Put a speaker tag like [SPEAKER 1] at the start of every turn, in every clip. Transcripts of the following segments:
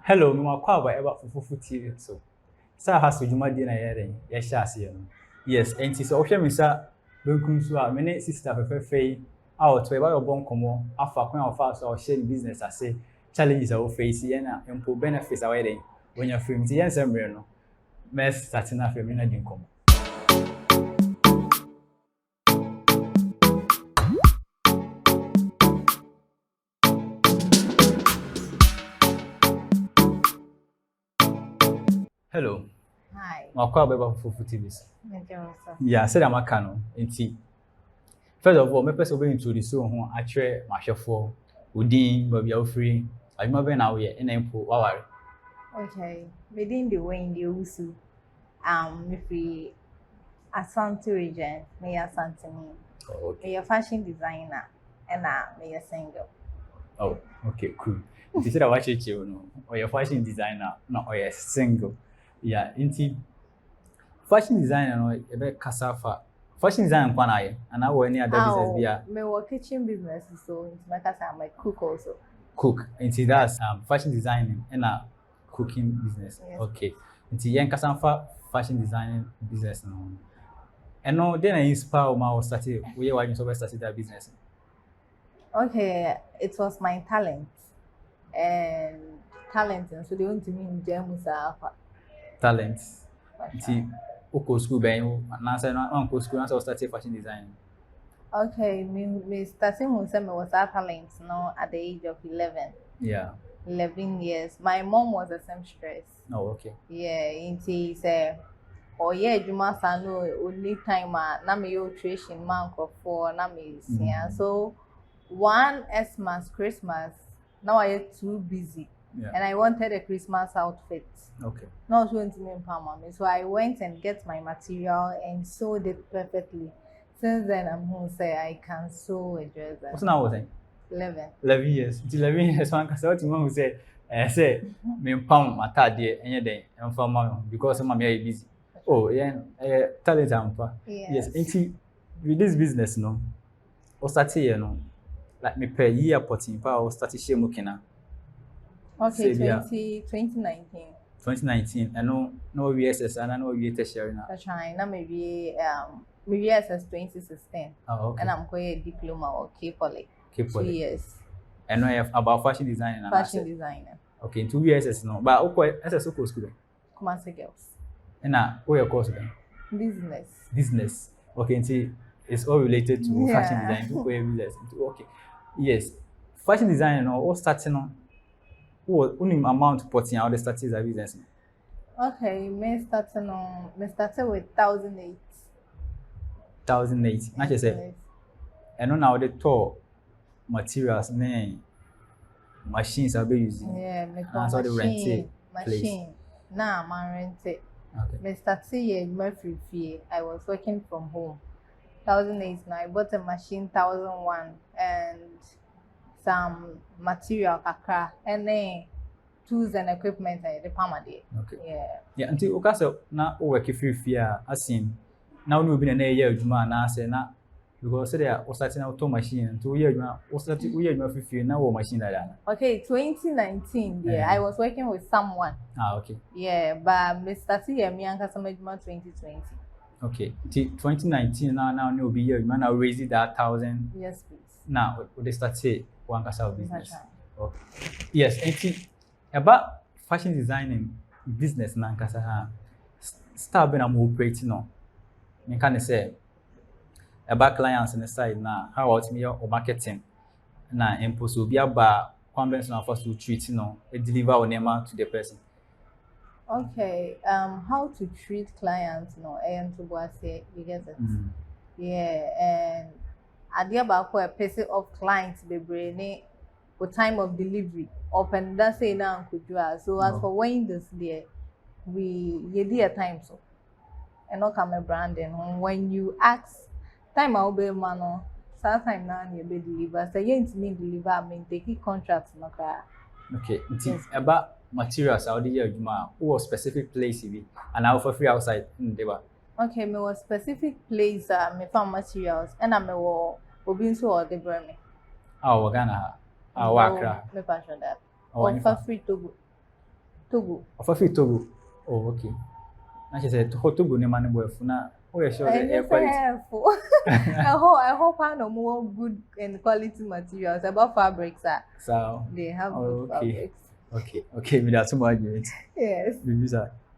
[SPEAKER 1] Hello, me wakwa ba eba Fofoofo TV so. Sa ha so dwuma di na yɛden yɛ hyɛ ase no. Yes, enti so wohwɛ me sa benkum so a me ne sister fefefe a ɔto eba yɛ bɔ nkɔmɔ afa kwan a ɔfa so a ɔhyɛ ne business ase challenges a wo face yɛ na mpo benefits a wɔyɛden wonya free nti yɛn nsɛm mmerɛ no. Mes start na afɛ me na di nkɔmɔ. Hello.
[SPEAKER 2] Hi.
[SPEAKER 1] Wakwa ba eba Fofoofo TV.
[SPEAKER 2] Mejosa.
[SPEAKER 1] Yeah, said I'm a canon. Enti first of all, me person will introduce you ho atwe mahwefo odin ba bia ofri adwuma be na wo ye na impo waware.
[SPEAKER 2] Okay. Within the Wendy Owusu, me free Asante region, me Asante me.
[SPEAKER 1] Oh, okay.
[SPEAKER 2] Me a fashion designer, and me a single.
[SPEAKER 1] Oh, okay, cool. Inti said I watch it you know, or your fashion designer, no or your single. Yeah, inti fashion designer no e be kasafa. Fashion design kwa na ye, and now any other business bia.
[SPEAKER 2] Me work kitchen business, so into my casa I'm a cook also.
[SPEAKER 1] Cook. Inti that's fashion designing and cooking business.
[SPEAKER 2] Yes.
[SPEAKER 1] Okay. Inti yen kasafa fashion designing business no. And no, then I inspire my started. We are watching so started that business.
[SPEAKER 2] Okay, it was my talent, and and so they want to me in Jemusa.
[SPEAKER 1] Talent. See, oko school ben na say no uncle school na say started fashion design.
[SPEAKER 2] Okay, me starting when I was a talent, no, at the age of 11.
[SPEAKER 1] Yeah.
[SPEAKER 2] 11 years. My mom was a seamstress.
[SPEAKER 1] Oh, okay.
[SPEAKER 2] Yeah, he say, oh yeah, Juma Sano, only time na me illustration man for na me yeah. So one Xmas Christmas, now I get too busy.
[SPEAKER 1] Yeah.
[SPEAKER 2] And I wanted a Christmas outfit.
[SPEAKER 1] Okay.
[SPEAKER 2] Not going to me empower me. So I went and get my material and sewed it perfectly. Since then I'm home say I can sew a dress.
[SPEAKER 1] What's now was saying?
[SPEAKER 2] 11.
[SPEAKER 1] 11 years. It's 11 years one cause what you who say say me pam matade enye den emfa ma because my me busy. Oh, yeah, talent ampa. Yes. Yes. With this business no. O start here no. Like me per year porting pa o start share mukina.
[SPEAKER 2] Okay, 2019.
[SPEAKER 1] 2019 and no VSS and no we tertiary now.
[SPEAKER 2] China maybe VSS 2016.
[SPEAKER 1] Oh, okay.
[SPEAKER 2] And I'm going a diploma or K-Poly. 2 years.
[SPEAKER 1] And no have about fashion designer.
[SPEAKER 2] Fashion designer.
[SPEAKER 1] Okay, 2 years no. But okay, SS school school.
[SPEAKER 2] Kumasi girls.
[SPEAKER 1] And now what your course then?
[SPEAKER 2] Business.
[SPEAKER 1] Business. Okay, see it's all related to fashion design. Business. Okay. Yes. Fashion design no all starting on what only amount putting out the starting as business.
[SPEAKER 2] Okay, me started with 1,008.
[SPEAKER 1] 1,008. Not just say. And now the tour materials name machines are be using.
[SPEAKER 2] Yeah, me machine. Nah, man rent it.
[SPEAKER 1] Okay.
[SPEAKER 2] Me started here my free fee. I was working from home. 1,008 now. I bought a machine 1,001 and some material kakra and then tools and equipment the permanent.
[SPEAKER 1] Okay.
[SPEAKER 2] Yeah.
[SPEAKER 1] Yeah, until okasa na o work free fee asin na we be na year adwuma na say na because say there o start na auto machine until year adwuma o start we year adwuma free fee na wo machine like that.
[SPEAKER 2] Okay, 2019 yeah, I was working with someone.
[SPEAKER 1] Okay.
[SPEAKER 2] Yeah, but me started here me anka some adwuma 2020.
[SPEAKER 1] Okay. 2019 now no be year adwuma na raise it that 1,000.
[SPEAKER 2] Yes, please.
[SPEAKER 1] Now we start say one kasa business. Okay. Yes, and about fashion designing business na nkasa ha start be na mo operating no me can say about clients on the side na how about me your marketing na impose obi aba conventional first to treat no deliver on nema to the person.
[SPEAKER 2] Okay, how to treat clients no and to say you get it. Yeah, and ade about a person of clients be brainy for time of delivery open that say now could do so as for when this there we a time so and not come a branding when you ask time I'll be man time now you be deliver so you to me deliver I mean take contracts no car.
[SPEAKER 1] Okay, yes. About materials out there who was specific place and I for free outside in the
[SPEAKER 2] okay me was specific place me found materials and I me wo obi so or the brand me.
[SPEAKER 1] Oh, Ghana. Wakra.
[SPEAKER 2] Me passion that.
[SPEAKER 1] Oh,
[SPEAKER 2] for free to go. Togo.
[SPEAKER 1] Ofa Togo. Oh, okay. Na she said Togo ne man boy funa. Oh, yeah, sure.
[SPEAKER 2] And
[SPEAKER 1] The quality.
[SPEAKER 2] I hope I know more good and quality materials about fabrics.
[SPEAKER 1] So
[SPEAKER 2] They have
[SPEAKER 1] oh,
[SPEAKER 2] good
[SPEAKER 1] okay.
[SPEAKER 2] fabrics.
[SPEAKER 1] Okay, we have too much argument.
[SPEAKER 2] Yes.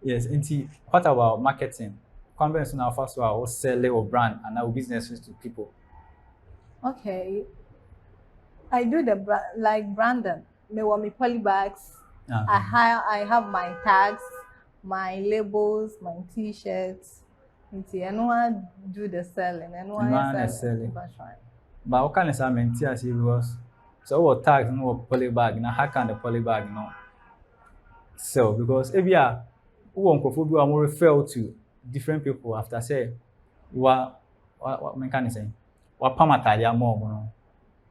[SPEAKER 1] Yes, and what about marketing? Companies now first of all sell or brand and now businesses to people.
[SPEAKER 2] Okay. I do the like Brandon. Me want me poly bags. I have my tags, my labels, my T-shirts. I know I do the selling. I know I
[SPEAKER 1] selling. But what kind of selling? Because so what tags no poly bag now how can the poly bag no sell? Because if you are who more refer to different people after say what can I say? What pamatalia more no.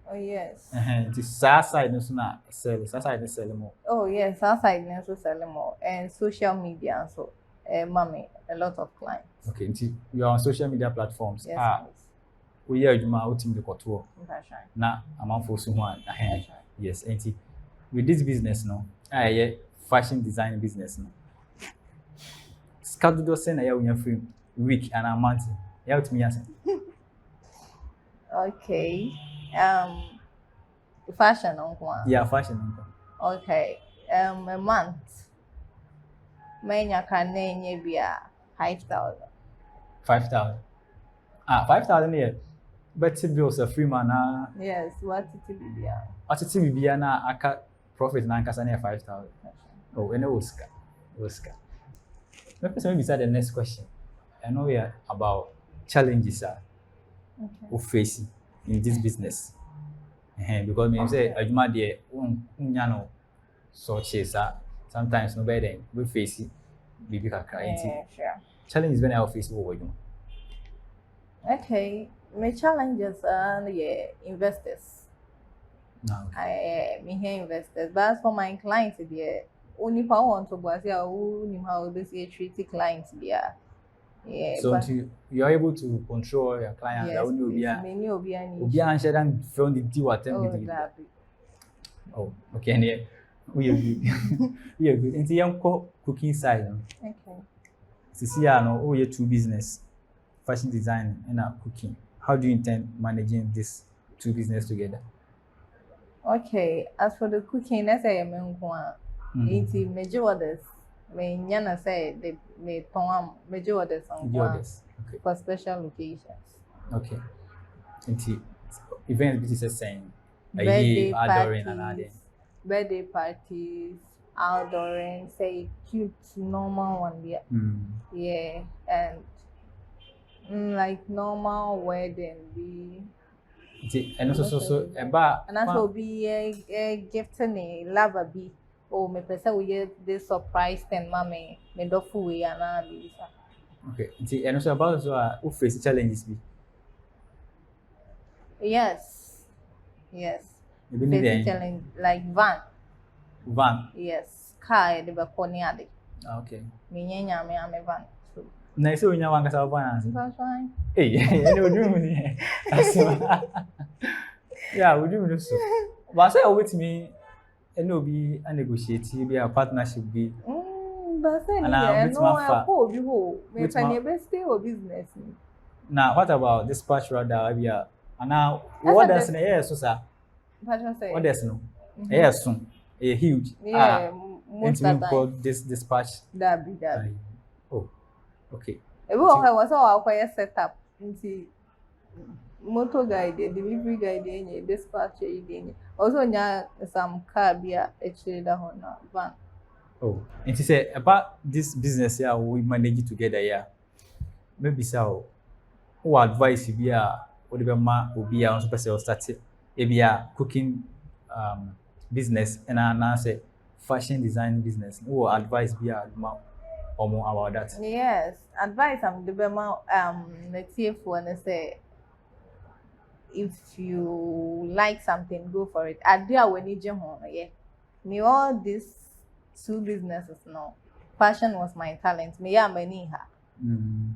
[SPEAKER 2] Oh yes.
[SPEAKER 1] This side no na sell. Side no sell more.
[SPEAKER 2] Oh yes, side no sell more and social media so. Mommy, a lot of clients.
[SPEAKER 1] Okay, you are on social media platforms.
[SPEAKER 2] Yes.
[SPEAKER 1] We are adwuma outim the koto. Na amanfo so ho yes, enti with this business no, fashion design business no. Schedule say na ya unya free week and a month. Ya utimi asa.
[SPEAKER 2] Okay. Fashion on one.
[SPEAKER 1] Yeah, fashion on one.
[SPEAKER 2] Okay. A month. Menya can name be 5,000.
[SPEAKER 1] 5,000. 5,000 here. But it bills a free man.
[SPEAKER 2] Yes, what it be?
[SPEAKER 1] What it be na aka profit na nkasa na 5,000. Oh, and Oscar. Let me beside the next question. I know we are about challenges we facing in this business. Because me say adwuma dey unya no so chase sometimes no better we face it bibi kakra
[SPEAKER 2] Sure.
[SPEAKER 1] Challenges when I face what we do.
[SPEAKER 2] Okay, my challenges are investors.
[SPEAKER 1] No.
[SPEAKER 2] Me hear investors, but as for my clients, only power want to go see how they say treat clients there. Yeah.
[SPEAKER 1] So you are able to control your client.
[SPEAKER 2] Yes,
[SPEAKER 1] many Obi answer them from the deal attempt. Oh, okay. And we are good. We are good. And the young cooking side.
[SPEAKER 2] Okay.
[SPEAKER 1] See, no, you two business, fashion design and cooking. How do you intend managing these two business together?
[SPEAKER 2] Okay, as for the cooking, that's a it's major orders. When Yana say they may major orders on for special occasions.
[SPEAKER 1] Okay. And events this is saying
[SPEAKER 2] birthday parties, outdooring, say cute normal one, yeah. Yeah, and like normal wedding be.
[SPEAKER 1] And also so about
[SPEAKER 2] and also be a gift and lava be. Oh, me person we this surprise and mommy me do fuwe and
[SPEAKER 1] okay. And also about who face challenges be.
[SPEAKER 2] Yes. Facing challenge like van. Yes. Car the bakoniade.
[SPEAKER 1] Okay.
[SPEAKER 2] Me nyanya me ame van.
[SPEAKER 1] Na so nya wan kasa van ansi.
[SPEAKER 2] That's fine.
[SPEAKER 1] Hey, and we do me. Yeah, we do so. But say with me and no be a negotiate be a partnership be.
[SPEAKER 2] But say no I go be ho. Me can best stay or business.
[SPEAKER 1] Now what about dispatch rather be a and now what does na yes so sir? What does no? Yes soon. A huge.
[SPEAKER 2] Yeah, most of the
[SPEAKER 1] time. This dispatch.
[SPEAKER 2] That be.
[SPEAKER 1] Oh. Okay.
[SPEAKER 2] Ebi was all our setup into motor guide, delivery guide, dispatch again. Also, some car be actually the Honda van.
[SPEAKER 1] Oh, and she said about this business here, we manage it together here. Maybe so. What advice you be whatever ma will be on super sales start a cooking business and I say fashion design business. What advice be or more about that?
[SPEAKER 2] Yes, advice I'm the let's say for and say if you like something, go for it. I do when you jump on, yeah. Me all these two businesses now. Fashion was my talent. Me many her.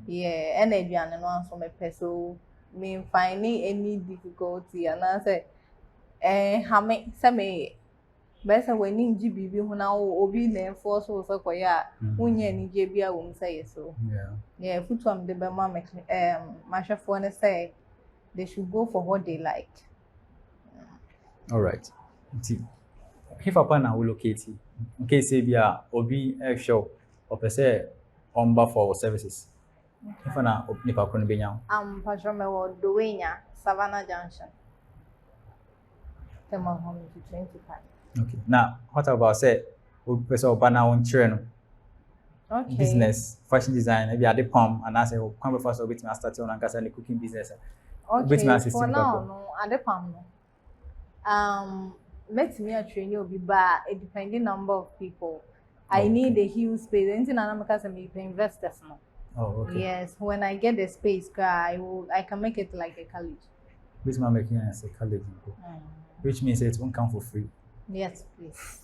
[SPEAKER 2] Yeah, energy and one so me so me finding any difficulty and I say how me But when you GB who now obi na force so koya unye ni je bia wo say so. Yeah, foot from the Bema Mashafone say they should go for what they like.
[SPEAKER 1] All right. If a partner will locate you, in case say be a obi show or per se omba for services. If na nipa kono be nyaw.
[SPEAKER 2] Pajome wo Dowenya, Savannah Junction. Tema home to 25.
[SPEAKER 1] Okay. Now, what about say we person partner on children?
[SPEAKER 2] Okay.
[SPEAKER 1] Business, fashion design, maybe at the palm and I say come before so bit me start on and the cooking business.
[SPEAKER 2] Okay. For now, no, at the palm no. Let me a train you be by a depending number of people. I need a huge space. Anything I'm because I'm investors now.
[SPEAKER 1] Oh, okay.
[SPEAKER 2] Yes, when I get the space, I can make it like a college.
[SPEAKER 1] Which man making as a college, which means it won't come for free.
[SPEAKER 2] Yes, please.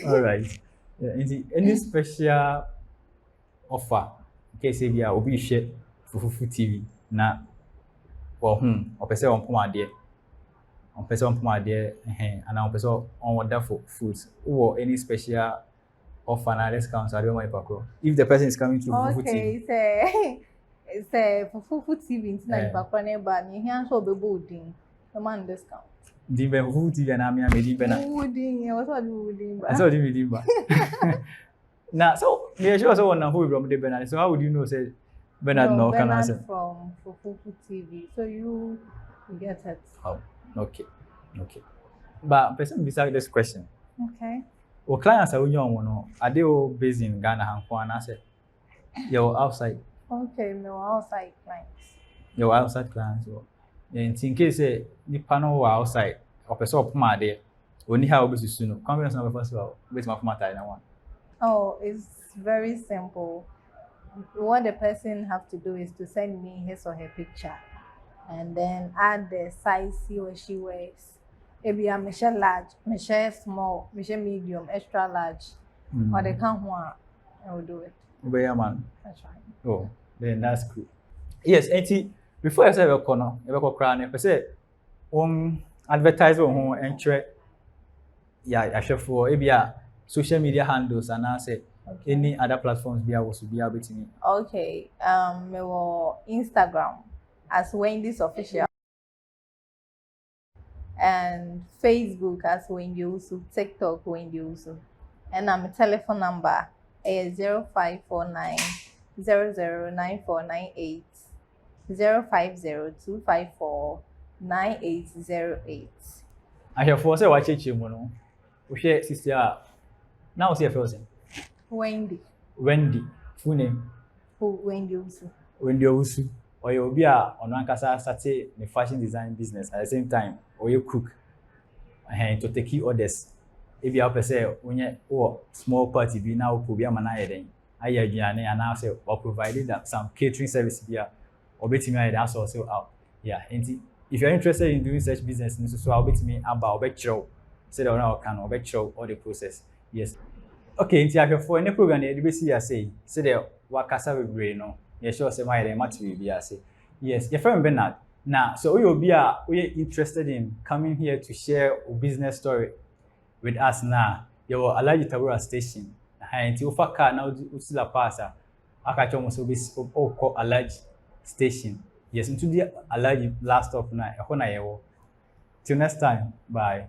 [SPEAKER 1] All right. Yeah, any special offer? In case we are obi share Fofoofo TV na or or person on poma there. On person on poma there and on person on wonderful foods or any special offer na let's count so I don't want to if the person is coming to Fofoofo TV.
[SPEAKER 2] Okay, say Fofoofo TV na ipakro na ba ni here so be bolding. The man discount.
[SPEAKER 1] Dimbe Fofoofo TV na me dimbe na.
[SPEAKER 2] Wooding, what's all wooding ba?
[SPEAKER 1] I saw dimbe. Now, so me sure so one who from the Bernard. So how would you know say Bernard no can answer?
[SPEAKER 2] From Fofoofo TV. So you get it.
[SPEAKER 1] Oh, okay. But person beside this question.
[SPEAKER 2] Okay.
[SPEAKER 1] Well, clients are are they all based in Ghana and I said you're outside.
[SPEAKER 2] Okay, no outside clients.
[SPEAKER 1] Your outside clients. And in case the panel were outside or person up my there, only how we soon. Conference number first of all, with my one.
[SPEAKER 2] Oh, it's very simple. What the person have to do is to send me his or her picture and then add the size he or she wears. Maybe I'm Michelle large, Michelle small, Michelle medium, extra large. Or they can't want, I will do it.
[SPEAKER 1] Man.
[SPEAKER 2] That's right.
[SPEAKER 1] Oh, then that's cool. Yes, and before I say a corner, a crown, I say, advertise on entry. Yeah, I share for ABR social media handles and I say any other platforms be able to be able to me.
[SPEAKER 2] Okay, me will Instagram as Wendy's official and Facebook as Wendy Owusu, TikTok Wendy Owusu, and my telephone number is 0549 009498 050254 9808.
[SPEAKER 1] I have for say watch you mono. We share sister. Now see your first name.
[SPEAKER 2] Wendy.
[SPEAKER 1] Full name.
[SPEAKER 2] Wendy Owusu.
[SPEAKER 1] Wendy Owusu. Or you be a on one casa start the fashion design business at the same time, or you cook and to take orders. If you have say when you small party be now put be a man then I and now say or provided that some catering service be or bet me that's also out. Yeah, and if you're interested in doing such business, so I'll bet me about bet show. Say that now can or bet show all the process. Yes. Okay, if you have for any program you see I say the wakasa we brain no. Yeah, sure say my material be I say. Yes, your friend Bernard. Now, so we will be interested in coming here to share a business story with us now. You will allow you to go station. And you offer car now to la passa. I catch almost call a large station. Yes, into the allow last of night. Till next time. Bye.